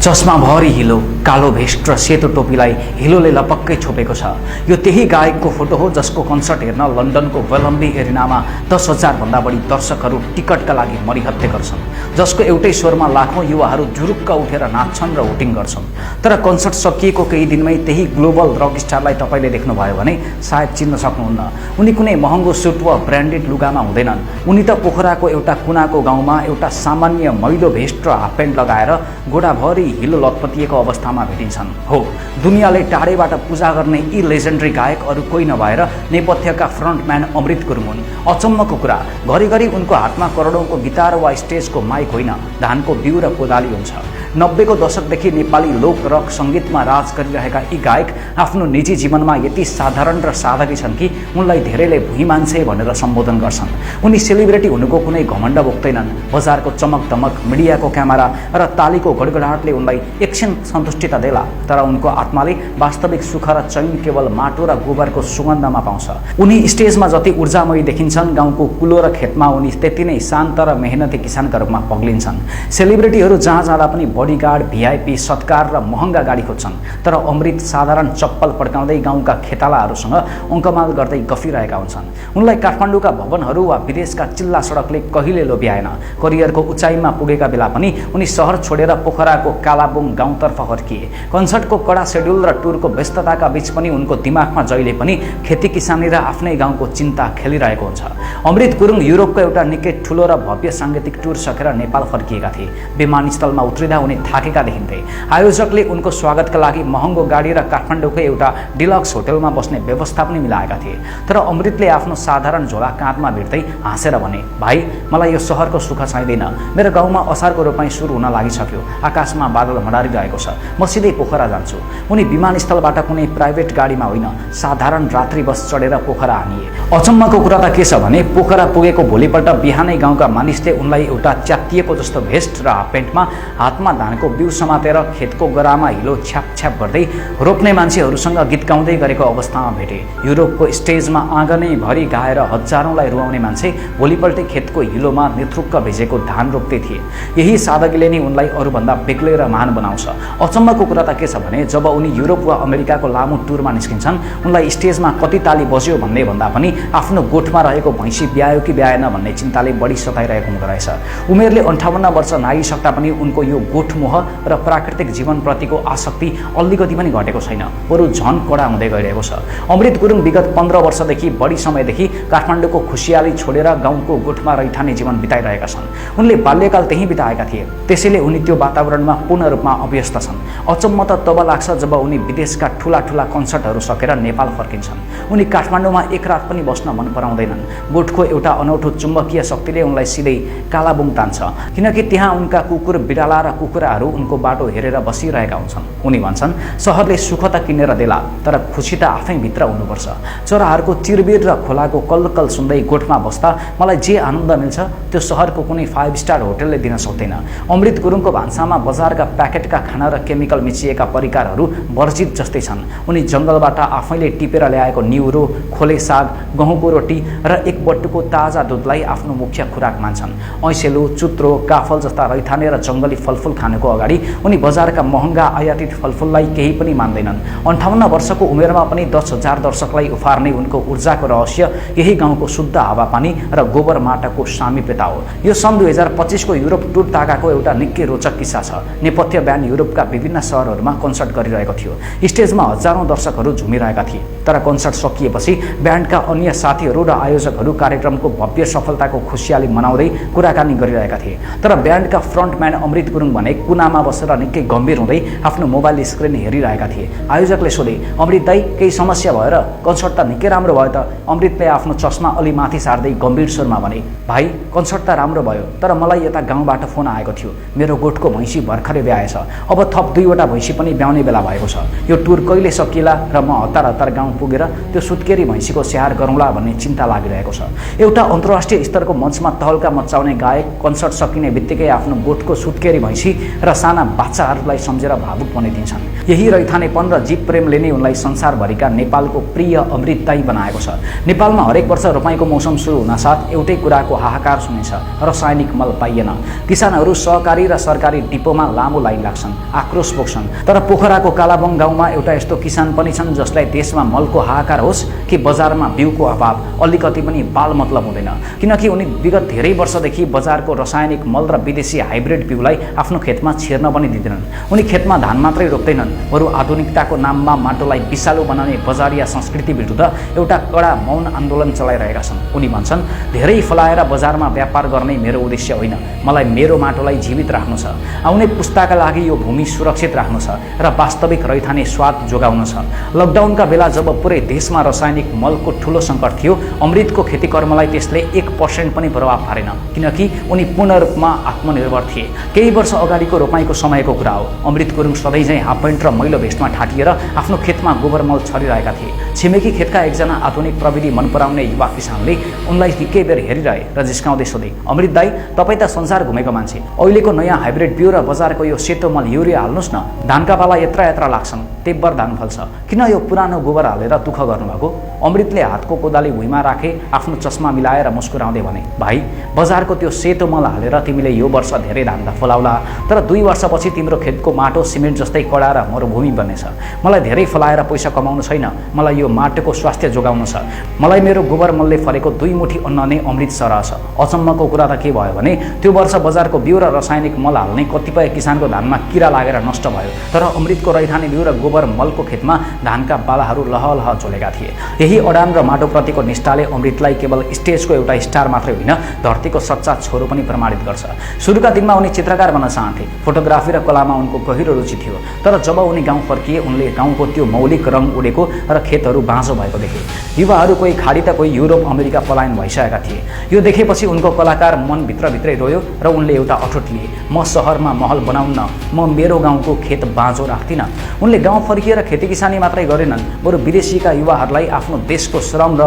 चस्माभरि हिलो, कालो भेस्ट र सेतो टोपीलाई हिलोले लपक्कै छोपेको छ। यो त्यही गायकको फोटो हो जसको कन्सर्ट हेर्न लन्डनको वेलम्बी एरिनामा 10,000 भन्दा बढी दर्शकहरू टिकटका लागि मरिहत्ते गर्छन्, जसको एउटै स्वरमा लाखौं युवाहरू जुरुक्क उठेर नाच्छन् र भोटिङ गर्छन्। तर कन्सर्ट सकिएको केही दिनमै त्यही ग्लोबल रक स्टारलाई तपाईले देख्नुभयो भने सायद चिन्न सक्नुहुन्न। उनी कुनै महँगो सुट वा ब्रान्डेड लुगामा हुँदैनन्। उनी त पोखराको एउटा कुनाको गाउँमा एउटा सामान्य मैलो भेस्ट र हाफ प्यान्ट लगाएर गोडाभरि हिलो लतपतिएको अवस्थामा भेटिन्छन्। हो, दुनियाँले टाढेबाट पूजा गर्ने यी लेजेन्डरी गायक अरू कोही नभएर नेपथ्यका फ्रन्टम्यान अमृत गुरुङ हुन्। अचम्मको कुरा, घरिघरि उनको हातमा करोडौंको गिटार वा स्टेजको माइक होइन, धानको बिउ र कोदाली हुन्छ। 90 को दशकदेखि नेपाली लोक रक सङ्गीतमा राज गरिरहेका यी गायक आफ्नो निजी जीवनमा यति साधारण र सादगी छन् कि उनलाई धेरैले भुइँ मान्छे भनेर सम्बोधन गर्छन्। उनी सेलिब्रिटी हुनुको कुनै घमण्ड बोक्दैनन्। बजारको चमक दमक, मिडियाको क्यामेरा र तालीको गडगडाटले उनलाई एकछिन सन्तुष्टिता देला, तर उनको आत्माले वास्तविक सुख र चैन केवल माटो र गोबरको सुगन्धमा पाउँछ। उनी स्टेजमा जति ऊर्जामयी देखिन्छन्, गाउँको कुलो र खेतमा उनी त्यति नै शान्त र मेहनती किसानका रूपमा पग्लिन्छन्। सेलिब्रिटीहरू जहाँ जाँदा पनि बडीगार्ड, भिआइपी, सत्कार र महँगा गाडी खोज्छन्, तर अमृत साधारण चप्पल पड्काउँदै गाउँका खेतालाहरूसँग अङ्कमाल गर्दै गफिरहेका हुन्छन्। उनलाई काठमाडौँका भवनहरू वा विदेशका चिल्ला सडकले कहिले लोभ्याएन। करियरको उचाइमा पुगेका बेला पनि उनी सहर छोडेर पोखराको कालाबुङ गाउँतर्फ फर्किए। कन्सर्टको कडा सेड्युल र टुरको व्यस्तताका बीच पनि उनको दिमागमा जहिले पनि खेती किसानी र आफ्नै गाउँको चिन्ता खेलिरहेको हुन्छ। अमृत गुरुङ युरोपको एउटा निकै ठुलो र भव्य साङ्गीतिक टुर सकेर नेपाल फर्किएका थिए। विमानस्थलमा उत्रिँदा उनी थाकेका देखिन्थे। आयोजकले उनको स्वागतका लागि महँगो गाडी र काठमाडौँकै एउटा डिलक्स होटलमा बस्ने व्यवस्था पनि मिलाएका थिए। तर अमृतले आफ्नो साधारण झोला काँधमा भिड्दै हाँसेर भने, भाइ, मलाई यो सहरको सुख चाहिँदैन। मेरो गाउँमा असारको रोपाइँ सुरु हुन लागिसक्यो। आकाशमा बादल मडारिरहेको छ। म सिधै पोखरा जान्छु। उनी विमानस्थलबाट कुनै प्राइभेट गाडीमा होइन, साधारण रात्रि बस चढेर पोखरा हानिए। अचम्मको कुरा त के छ भने पोखरा पुगेको भोलिपल्ट बिहानै गाउँका मानिसले उनलाई एउटा च्यातिएको जस्तो भेस्ट र हाफ प्यान्टमा हातमा धानको बिउ समातेर खेतको गरामा हिलो छ्याप गर्दै रोप्ने मान्छेहरूसँग गीत गाउँदै गरेको अवस्थामा भेटे। युरोपको स्टेजमा आँगनैभरि गाएर हजारौंलाई रुवाउने मान्छे भोलिपल्टै खेतको हिलोमा नेतृत्व भिजेको धान रोप्दै थिए। यही सादगीले नै उनलाई अरूभन्दा बेग्लै र महान बनाउँछ। अचम्मको कुरा त के छ भने जब उनी युरोप वा अमेरिकाको लामो टुरमा निस्किन्छन्, उनलाई स्टेजमा कति ताली बज्यो भन्ने भन्दा पनि आफ्नो गोठमा रहेको भैँसी ब्यायो कि ब्याएन भन्ने चिन्ताले बढी सताइरहेको हुँदो रहेछ। उमेरले 58 वर्ष नागिसक्दा पनि उनको यो गोठमोह र प्राकृतिक जीवनप्रतिको आसक्ति अलिकति पनि घटेको छैन, बरु झन कडा हुँदै गइरहेको छ। अमृत गुरुङ विगत 15 वर्षदेखि बढी समयदेखि काठमाडौँको खुसियाली छोडेर गाउँको गोठमा रैथाने जीवन बिताइरहेका छन्। उनले बाल्यकाल त्यहीँ बिताएका थिए, त्यसैले उनी त्यो वातावरणमा पूर्ण रूपमा अभ्यस्त छन्। अचम्म त तब लाग्छ जब उनी विदेशका ठूला कन्सर्टहरू सकेर नेपाल फर्किन्छन्। उनी काठमाडौँमा एक रात पनि बस्न मन पराउँदैनन्। गोठको एउटा अनौठो चुम्बकीय शक्तिले उनलाई सिधै कालाबुङ तान्छ, किनकि त्यहाँ उनका कुकुर, बिराला र कुखुराहरू उनको बाटो हेरेर बसिरहेका हुन्छन्। उनी भन्छन्, सहरले सुख त किनेर देला, तर खुसी त आफै भित्र हुनुपर्छ। चराहरूको चिरबिर र खोलाको कल्कल सुन्दै गोठमा बस्दा मलाई जे आनन्द मिल्छ त्यो सहरको कुनै 5 स्टार होटलले दिन सक्दैन। अमृत गुरुङको भान्सामा बजारका प्याकेटका खाना र केमिकल मिचिएका परिकारहरू वर्जित जस्तै छन्। उनी जङ्गलबाट आफैले टिपेर ल्याएको निउरो, खोले साग, गहुँको रोटी र एक बट्टुको ताजा दुधलाई आफ्नो मुख्य खुराक मान्छन्। ऐसेलु, चुत्रो, काफल जस्ता रैथाने र जङ्गली फलफुल खानुको अगाडि उनी बजारका महँगा आयातित फलफुललाई केही पनि मान्दैनन्। 58 वर्षको उमेरमा पनि 10,000 दर्शकलाई उफार्ने उनको ऊर्जाको रहस्य यही गाउँको शुद्ध हावापानी र गोबर माटाको सामिप्यता हो। यो सन् 2025 को युरोप टुर ताकाको एउटा निकै रोचक किस्सा छ। नेपथ्य ब्यान्ड युरोपका विभिन्न सहरहरूमा कन्सर्ट गरिरहेको थियो। स्टेजमा हजारौं दर्शकहरू झुमिरहेका थिए, तर कन्सर्ट सकिएपछि ब्यान्डका अन्य साथीहरू र आयोजकहरू कार्यक्रमको भव्य सफलताको खुसियाली मनाउँदै कुराकानी गरिरहेका थिए। तर ब्यान्डका फ्रन्टम्यान अमृत गुरुङ भने कुनामा बसेर निकै गम्भीर हुँदै आफ्नो मोबाइल स्क्रिन हेरिरहेका थिए। आयोजकले सोधे, अमृत दाई, केही समस्या भएर? कन्सर्ट त निकै राम्रो भयो त। अमृतले आफ्नो चस्मा अलि माथि सार्दै गम्भीर स्वरमा भने, भाइ, कन्सर्ट त राम्रो भयो, तर मलाई यता गाउँबाट फोन आएको थियो। मेरो गोठको भैँसी भर्खरै ब्याएछ। अब थप 2 2वटा भैँसी पनि ब्याउने बेला भएको छ। यो टुर कहिले सकिएला र म हतार हतार गाउँ पुगेर त्यो सुत्केरी भैँसीको स्याहार गरौँला भन्ने चिन्ता लागिरहेको छ। एउटा अन्तर्राष्ट्रिय स्तरको मञ्चमा तहल्का मचाउने गायक कन्सर्ट सकिने बित्तिकै आफ्नो गोठको सुत्केरी भैँसी र साना बाच्छाहरूलाई सम्झेर भावुक बनाइदिन्छन्। यही रैथाने 15 जीव प्रेमले नै उनलाई संसारभरिका नेपालको प्रिय अमृतदायी बनाएको छ। नेपालमा हरेक वर्ष रोपाइँको मौसम सुरु हुनासाथ एउटै कुराको हाहाकार सुनिन्छ, रासायनिक मल पाइएन। किसानहरू सहकारी र सरकारी डिपोमा लामो लाइन लाग्छन्, आक्रोश बोक्छन्। तर पोखराको कालाबङ गाउँमा एउटा यस्तो किसान पनि छन् जसलाई देशमा मलको हाहाकार होस् कि बजारमा बिउको अभाव अलिकति पनि बाल मतलब हुँदैन, किनकि उनी विगत धेरै वर्षदेखि बजारको रासायनिक मल र विदेशी हाइब्रिड बिउलाई आफ्नो खेतमा छिर्न पनि दिँदैनन्। उनी खेतमा धान मात्रै रोप्दैनन्, बरु आधुनिकताको नाममा माटोलाई विषालु बनाउने बजारिया संस्कृति विरुद्ध एउटा कडा मौन आन्दोलन चलाइरहेका छन्। उनी भन्छन्, धेरै फलाएर बजारमा व्यापार गर्ने मेरो उद्देश्य होइन, मलाई मेरो माटोलाई जीवित राख्नु छ, आउने पुस्ताका लागि यो भूमि सुरक्षित राख्नु छ र वास्तविक रैथाने स्वाद जोगाउन छ। लकडाउनका बेला जब पुरै देशमा रासायनिक मलको ठूलो सङ्कट थियो, अमृतको खेती कर्मलाई त्यसले 1% पनि प्रभाव पारेन, किनकि उनी पूर्ण रूपमा आत्मनिर्भर थिए। केही वर्ष अगाडिको रोपाइँको समयको कुरा हो। अमृत गुरुङ सधैँझै हाफ पैन्ट र मैलो भेस्टमा ठाटिएर आफ्नो खेतमा गोबर मल छरिरहेका थिए। छिमेकी खेतका एकजना आधुनिक प्रविधि मन पराउने युवा किसानले उनलाई निकै बेर हेरिरहे र जिस्काउँदै सोधे, अमृत दाई, तपाईँ त संसार घुमेको मान्छे, अहिलेको नयाँ हाइब्रिड बिउ र बजारको यो सेतो मल युरिया हाल्नुहोस् न, धानका पाला यत्रा लाग्छन्, तेब्बर धान फल्छ, किन यो पुरानो गोबर हालेर दुःख गर्नुभएको? अमृतले हातको कोदाली भुइँमा राखे आफ्नो चस्मा मिलाएर मुस्कुराउँदै भने, भाइ, बजारको त्यो सेतो मल हालेर तिमीले यो वर्ष धेरै धान त फलाउला, तर 2 वर्षपछि तिम्रो खेतको माटो सिमेन्ट जस्तै कडा र मरुभूमि बन्नेछ। मलाई धेरै फलाएर पैसा कमाउनु छैन, मलाई यो माटोको स्वास्थ्य जोगाउनु छ। मलाई मेरो गोबर मलले फलेको 2 मुठी अन्न नै अमृत सरह छ। अचम्मको कुरा त के भयो भने त्यो वर्ष बजारको बिउ र रासायनिक मल हाल्ने कतिपय किसानको धानमा किरा लागेर नष्ट भयो, तर अमृतको रैथाने बिउ र गोबर मलको खेतमा धानका बालाहरू लहलह चलेका थिए। यही अडान र माटोप्रतिको निष्ठाले अमृतलाई केवल स्टेजको एउटा स्टार मात्रै होइन, धरतीको सच्चा छोरो पनि प्रमाणित गर्छ। सुरुका दिनमा उनी चित्रकार बन्न चाहन्थे, फोटोग्राफी र कलामा उनको गहिरो रुचि थियो, तर जब उनी गाउँ फर्किए उनले गाउँको त्यो मौलिक रङ उडेको र खेतहरू बाँझो भएको देखे। युवाहरू कोही खाडी त कोही युरोप अमेरिका पलायन भइसकेका थिए। यो देखेपछि उनको कलाकार मन भित्रभित्रै रोयो र उनले एउटा अठोट लिए, म सहरमा महल बनाउन्न, म मेरो गाउँको खेत बाँझो राख्दिनँ। उनले गाउँ फर्किएर खेती किसानी मात्रै गरेनन्, बरु विदेशीका युवाहरूलाई आफ्नो देशको श्रम र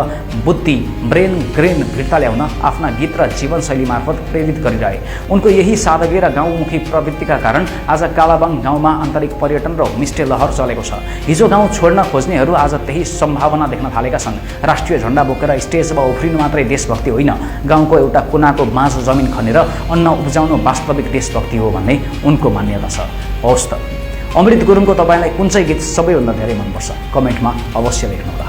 बुद्धि ब्रेन ग्रेन फिर्ता ल्याउन आफ्ना गीत र जीवनशैली मार्फत प्रेरित गरिरहे। उनको यही सादगी र गाउँमुखी प्रवृत्तिका कारण आज कालाबाङ गाउँमा आन्तरिक पर्यटन र होमस्टे लहर चलेको छ। हिजो गाउँ छोड्न खोज्नेहरू आज त्यही सम्भावना देख्न थालेका छन्। राष्ट्रिय झण्डा बोकेर स्टेजमा उफ्रिनु मात्रै देशभक्ति होइन, गाउँको एउटा कुनाको बाँझो जमिन खनेर अन्न उब्जाउनु वास्तविक देशभक्ति हो भन्ने उनको मान्यता छ। हवस् त, अमृत गुरुङको तपाईँलाई कुन चाहिँ गीत सबैभन्दा धेरै मनपर्छ? कमेन्टमा अवश्य लेख्नुहोला।